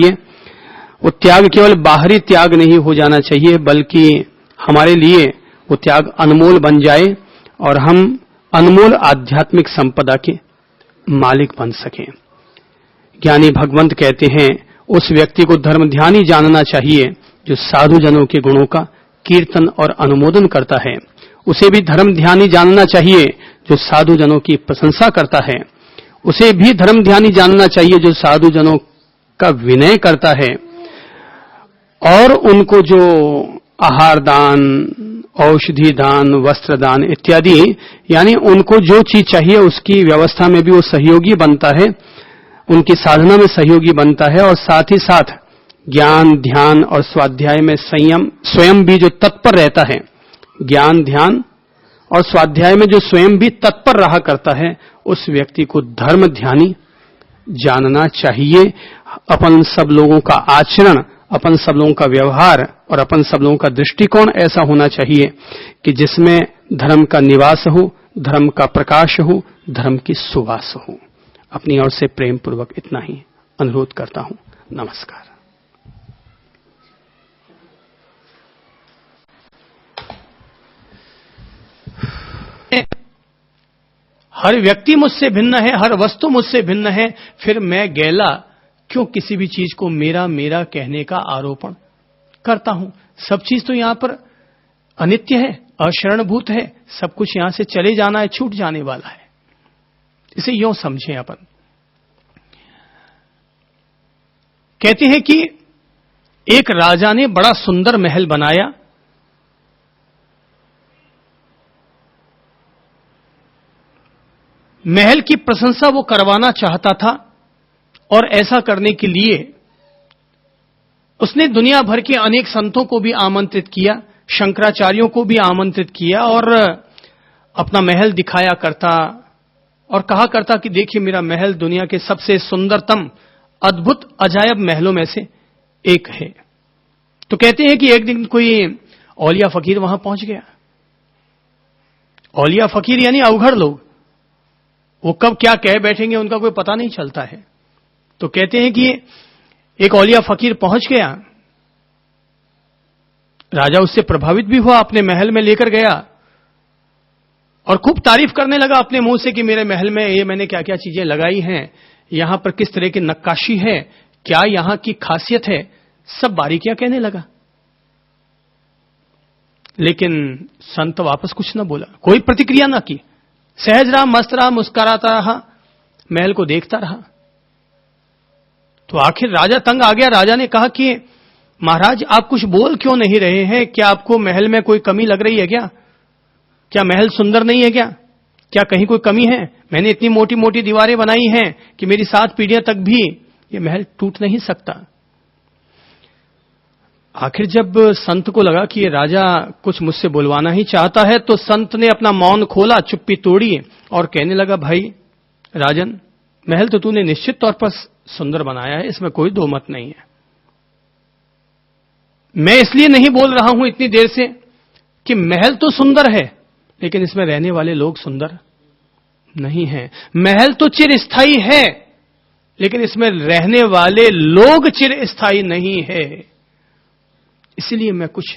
ये वो त्याग केवल बाहरी त्याग नहीं हो जाना चाहिए, बल्कि हमारे लिए वो त्याग अनमोल बन जाए और हम अनमोल आध्यात्मिक संपदा के मालिक बन सकें। ज्ञानी भगवंत कहते हैं, उस व्यक्ति को धर्म ध्यानी जानना चाहिए जो साधु जनों के गुणों का कीर्तन और अनुमोदन करता है। उसे भी धर्म ध्यानी जानना चाहिए जो साधु जनों की प्रशंसा करता है। उसे भी धर्म ध्यानी जानना चाहिए जो साधु जनों का विनय करता है और उनको जो आहार दान, औषधि दान, वस्त्र दान इत्यादि, यानी उनको जो चीज चाहिए उसकी व्यवस्था में भी वो सहयोगी बनता है, उनकी साधना में सहयोगी बनता है। और साथ ही साथ ज्ञान, ध्यान और स्वाध्याय में संयम स्वयं भी जो तत्पर रहता है, ज्ञान, ध्यान और स्वाध्याय में जो स्वयं भी तत्पर रहा करता है, उस व्यक्ति को धर्म ध्यानी जानना चाहिए। अपन सब लोगों का आचरण, अपन सब लोगों का व्यवहार और अपन सब लोगों का दृष्टिकोण ऐसा होना चाहिए कि जिसमें धर्म का निवास हो, धर्म का प्रकाश हो, धर्म की सुवास हो। अपनी ओर से प्रेम पूर्वक इतना ही अनुरोध करता हूं। नमस्कार। हर व्यक्ति मुझसे भिन्न है, हर वस्तु मुझसे भिन्न है, फिर मैं गैला क्यों किसी भी चीज को मेरा मेरा कहने का आरोपण करता हूं। सब चीज तो यहां पर अनित्य है, अशरणभूत है, सब कुछ यहां से चले जाना है, छूट जाने वाला है। इसे यूं समझें अपन। कहते हैं कि एक राजा ने बड़ा सुंदर महल बनाया। महल की प्रशंसा वो करवाना चाहता था और ऐसा करने के लिए उसने दुनिया भर के अनेक संतों को भी आमंत्रित किया, शंकराचार्यों को भी आमंत्रित किया और अपना महल दिखाया करता और कहा करता कि देखिए मेरा महल दुनिया के सबसे सुंदरतम, अद्भुत, अजायब महलों में से एक है। तो कहते हैं कि एक दिन कोई औलिया फकीर वहां पहुंच गया। औलिया फकीर यानी अवघड़ लोग, वो कब क्या कह बैठेंगे उनका कोई पता नहीं चलता है। तो कहते हैं कि एक औलिया फकीर पहुंच गया, राजा उससे प्रभावित भी हुआ, अपने महल में लेकर गया और खूब तारीफ करने लगा अपने मुंह से कि मेरे महल में ये मैंने क्या क्या चीजें लगाई हैं, यहां पर किस तरह की नक्काशी है, क्या यहां की खासियत है, सब बारीकियां कहने लगा। लेकिन संत वापस कुछ न बोला, कोई प्रतिक्रिया ना की, सहज रहा, मस्त रहा, मुस्कुराता रहा, महल को देखता रहा। तो आखिर राजा तंग आ गया। राजा ने कहा कि महाराज आप कुछ बोल क्यों नहीं रहे हैं? क्या आपको महल में कोई कमी लग रही है क्या? क्या महल सुंदर नहीं है क्या? क्या कहीं कोई कमी है? मैंने इतनी मोटी मोटी दीवारें बनाई हैं कि मेरी 7 पीढ़ियां तक भी ये महल टूट नहीं सकता। आखिर जब संत को लगा कि ये राजा कुछ मुझसे बुलवाना ही चाहता है, तो संत ने अपना मौन खोला, चुप्पी तोड़ी और कहने लगा, भाई राजन, महल तो तूने निश्चित तौर पर सुंदर बनाया है, इसमें कोई दो मत नहीं है। मैं इसलिए नहीं बोल रहा हूं इतनी देर से कि महल तो सुंदर है, लेकिन इसमें रहने वाले लोग सुंदर नहीं हैं। महल तो चिरस्थायी है, लेकिन इसमें रहने वाले लोग चिरस्थायी नहीं है। इसलिए मैं कुछ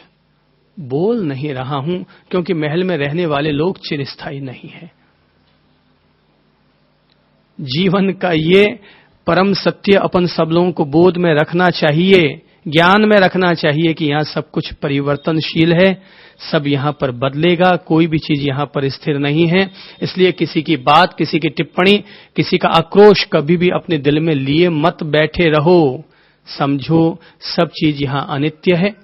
बोल नहीं रहा हूं, क्योंकि महल में रहने वाले लोग चिरस्थायी नहीं है। जीवन का ये परम सत्य अपन सब लोगों को बोध में रखना चाहिए, ज्ञान में रखना चाहिए कि यहां सब कुछ परिवर्तनशील है, सब यहां पर बदलेगा, कोई भी चीज यहां पर स्थिर नहीं है। इसलिए किसी की बात, किसी की टिप्पणी, किसी का आक्रोश कभी भी अपने दिल में लिए मत बैठे रहो। समझो सब चीज यहां अनित्य है,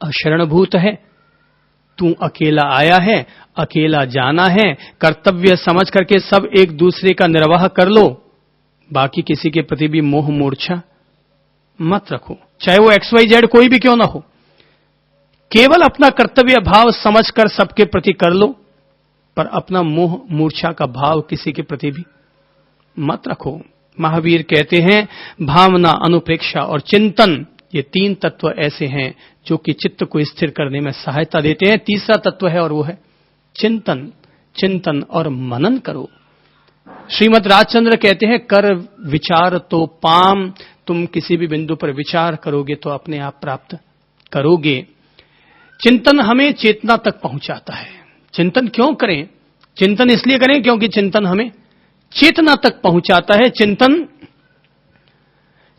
अशरणभूत है। तू अकेला आया है, अकेला जाना है। कर्तव्य समझ करके सब एक दूसरे का निर्वाह कर लो, बाकी किसी के प्रति भी मोह मूर्छा मत रखो, चाहे वो XYZ कोई भी क्यों ना हो। केवल अपना कर्तव्य भाव समझकर सबके प्रति कर लो, पर अपना मोह मूर्छा का भाव किसी के प्रति भी मत रखो। महावीर कहते हैं, भावना, अनुप्रेक्षा और चिंतन, ये 3 तत्व ऐसे हैं जो कि चित्त को स्थिर करने में सहायता देते हैं। तीसरा तत्व है और वो है चिंतन। चिंतन और मनन करो। श्रीमद् राजचंद्र कहते हैं, कर विचार तो पाम तुम किसी भी बिंदु पर विचार करोगे तो अपने आप प्राप्त करोगे। चिंतन हमें चेतना तक पहुंचाता है। चिंतन क्यों करें? चिंतन इसलिए करें क्योंकि चिंतन हमें चेतना तक पहुंचाता है। चिंतन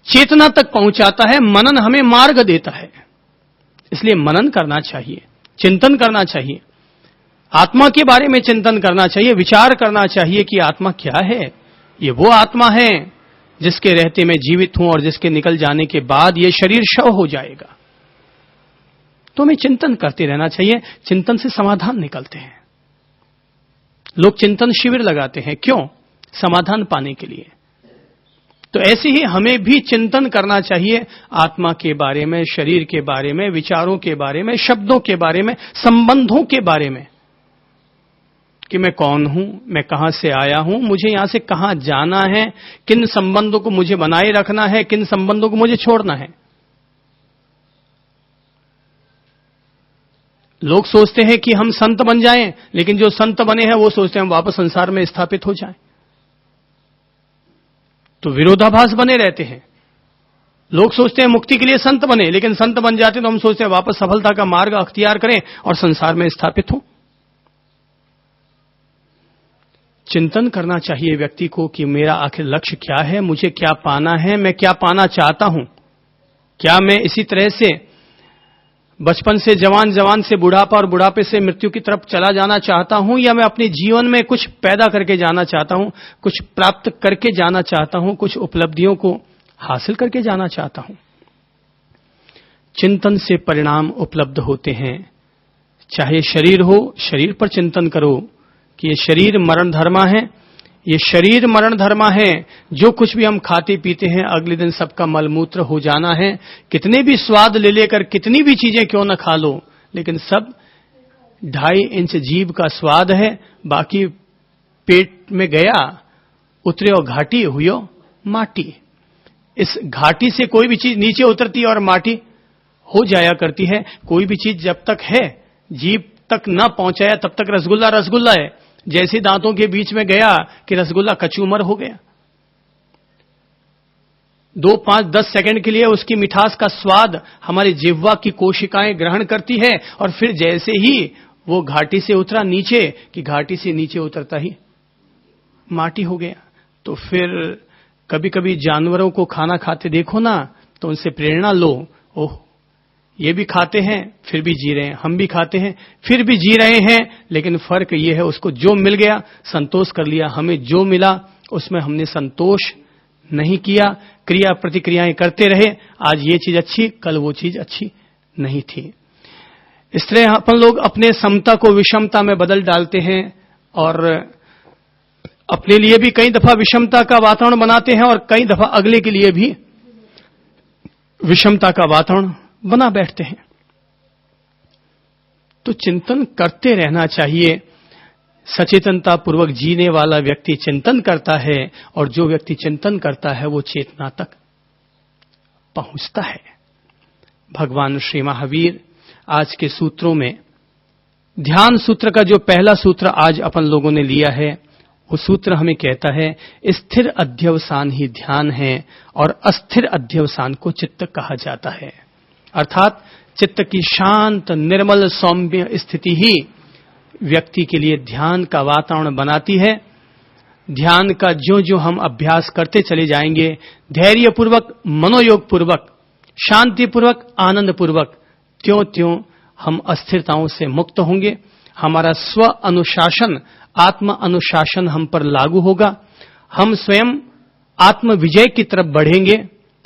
चेतना तक पहुंचाता है, मनन हमें मार्ग देता है। इसलिए मनन करना चाहिए, चिंतन करना चाहिए, आत्मा के बारे में चिंतन करना चाहिए, विचार करना चाहिए कि आत्मा क्या है। ये वो आत्मा है जिसके रहते मैं जीवित हूं और जिसके निकल जाने के बाद ये शरीर शव हो जाएगा। तो हमें चिंतन करते रहना चाहिए। चिंतन से समाधान निकलते हैं। लोग चिंतन शिविर लगाते हैं, क्यों? समाधान पाने के लिए। तो ऐसे ही हमें भी चिंतन करना चाहिए आत्मा के बारे में, शरीर के बारे में, विचारों के बारे में, शब्दों के बारे में, संबंधों के बारे में, कि मैं कौन हूं, मैं कहां से आया हूं, मुझे यहां से कहां जाना है, किन संबंधों को मुझे बनाए रखना है, किन संबंधों को मुझे छोड़ना है। लोग सोचते हैं कि हम संत बन जाएं, लेकिन जो संत बने हैं वो सोचते हैं हम वापस संसार में स्थापित हो जाएं। तो विरोधाभास बने रहते हैं। लोग सोचते हैं मुक्ति के लिए संत बने, लेकिन संत बन जाते तो हम सोचते हैं वापस सफलता का मार्ग अख्तियार करें और संसार में स्थापित हों। चिंतन करना चाहिए व्यक्ति को कि मेरा आखिर लक्ष्य क्या है, मुझे क्या पाना है, मैं क्या पाना चाहता हूं। क्या मैं इसी तरह से बचपन से जवान, जवान से बुढ़ापा और बुढ़ापे से मृत्यु की तरफ चला जाना चाहता हूं, या मैं अपने जीवन में कुछ पैदा करके जाना चाहता हूं, कुछ प्राप्त करके जाना चाहता हूं, कुछ उपलब्धियों को हासिल करके जाना चाहता हूं। चिंतन से परिणाम उपलब्ध होते हैं। चाहे शरीर हो, शरीर पर चिंतन करो कि ये शरीर मरण धर्मा है, ये शरीर मरण धर्मा है। जो कुछ भी हम खाते पीते हैं अगले दिन सबका मलमूत्र हो जाना है। कितने भी स्वाद ले लेकर कितनी भी चीजें क्यों न खा लो, लेकिन सब 2.5 इंच जीभ का स्वाद है, बाकी पेट में गया उतरे और घाटी हुई माटी। इस घाटी से कोई भी चीज नीचे उतरती है और माटी हो जाया करती है। कोई भी चीज जब तक है जीभ तक न पहुंचाया तब तक रसगुल्ला रसगुल्ला है। जैसे दांतों के बीच में गया कि रसगुल्ला कचूमर हो गया। 2, 5, 10 सेकंड के लिए उसकी मिठास का स्वाद हमारी जिह्वा की कोशिकाएं ग्रहण करती है, और फिर जैसे ही वो घाटी से उतरा नीचे, कि घाटी से नीचे उतरता ही माटी हो गया। तो फिर कभी कभी जानवरों को खाना खाते देखो ना, तो उनसे प्रेरणा लो। ओह, ये भी खाते हैं फिर भी जी रहे हैं, हम भी खाते हैं फिर भी जी रहे हैं, लेकिन फर्क ये है उसको जो मिल गया संतोष कर लिया, हमें जो मिला उसमें हमने संतोष नहीं किया, क्रिया प्रतिक्रियाएं करते रहे। आज ये चीज अच्छी, कल वो चीज अच्छी नहीं थी। इस तरह अपन लोग अपने समता को विषमता में बदल डालते हैं और अपने लिए भी कई दफा विषमता का वातावरण बनाते हैं और कई दफा अगले के लिए भी विषमता का वातावरण बना बैठते हैं। तो चिंतन करते रहना चाहिए। सचेतनता पूर्वक जीने वाला व्यक्ति चिंतन करता है, और जो व्यक्ति चिंतन करता है वो चेतना तक पहुंचता है। भगवान श्री महावीर आज के सूत्रों में ध्यान सूत्र का जो पहला सूत्र आज अपन लोगों ने लिया है, वो सूत्र हमें कहता है स्थिर अध्यवसान ही ध्यान है और अस्थिर अध्यवसान को चित्त कहा जाता है। अर्थात चित्त की शांत निर्मल सौम्य स्थिति ही व्यक्ति के लिए ध्यान का वातावरण बनाती है। ध्यान का जो जो हम अभ्यास करते चले जाएंगे, धैर्य पूर्वक, मनोयोग पूर्वक, शांति पूर्वक, आनंद पूर्वक, त्यों त्यों हम अस्थिरताओं से मुक्त होंगे। हमारा स्व अनुशासन, आत्म अनुशासन हम पर लागू होगा। हम स्वयं आत्म विजय की तरफ बढ़ेंगे।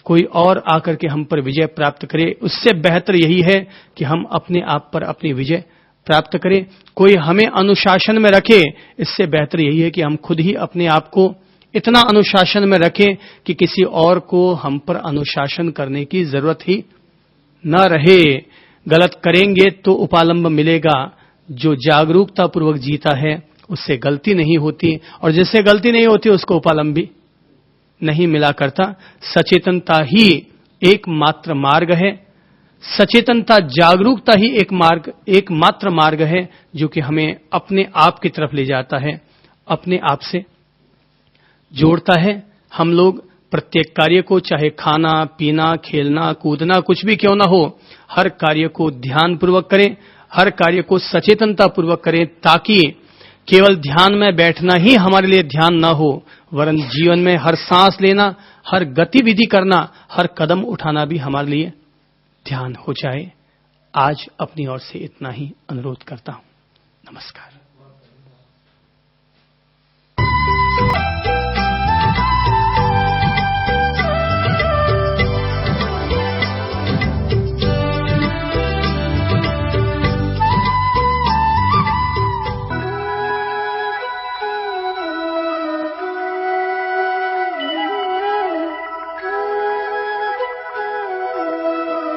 कोई और आकर के हम पर विजय प्राप्त करे, उससे बेहतर यही है कि हम अपने आप पर अपनी विजय प्राप्त करें। कोई हमें अनुशासन में रखे, इससे बेहतर यही है कि हम खुद ही अपने आप को इतना अनुशासन में रखें कि किसी और को हम पर अनुशासन करने की जरूरत ही न रहे। गलत करेंगे तो उपालंब मिलेगा। जो जागरूकता पूर्वक जीता है उससे गलती नहीं होती, और जिससे गलती नहीं होती उसको उपालंब भी नहीं मिला करता। सचेतनता ही एकमात्र मार्ग है। सचेतनता, जागरूकता ही एकमात्र मार्ग है जो कि हमें अपने आप की तरफ ले जाता है, अपने आप से जोड़ता है। हम लोग प्रत्येक कार्य को, चाहे खाना पीना, खेलना कूदना, कुछ भी क्यों ना हो, हर कार्य को ध्यान पूर्वक करें, हर कार्य को सचेतनता पूर्वक करें, ताकि केवल ध्यान में बैठना ही हमारे लिए ध्यान ना हो, वरन जीवन में हर सांस लेना, हर गतिविधि करना, हर कदम उठाना भी हमारे लिए ध्यान हो जाए। आज अपनी ओर से इतना ही अनुरोध करता हूं। नमस्कार।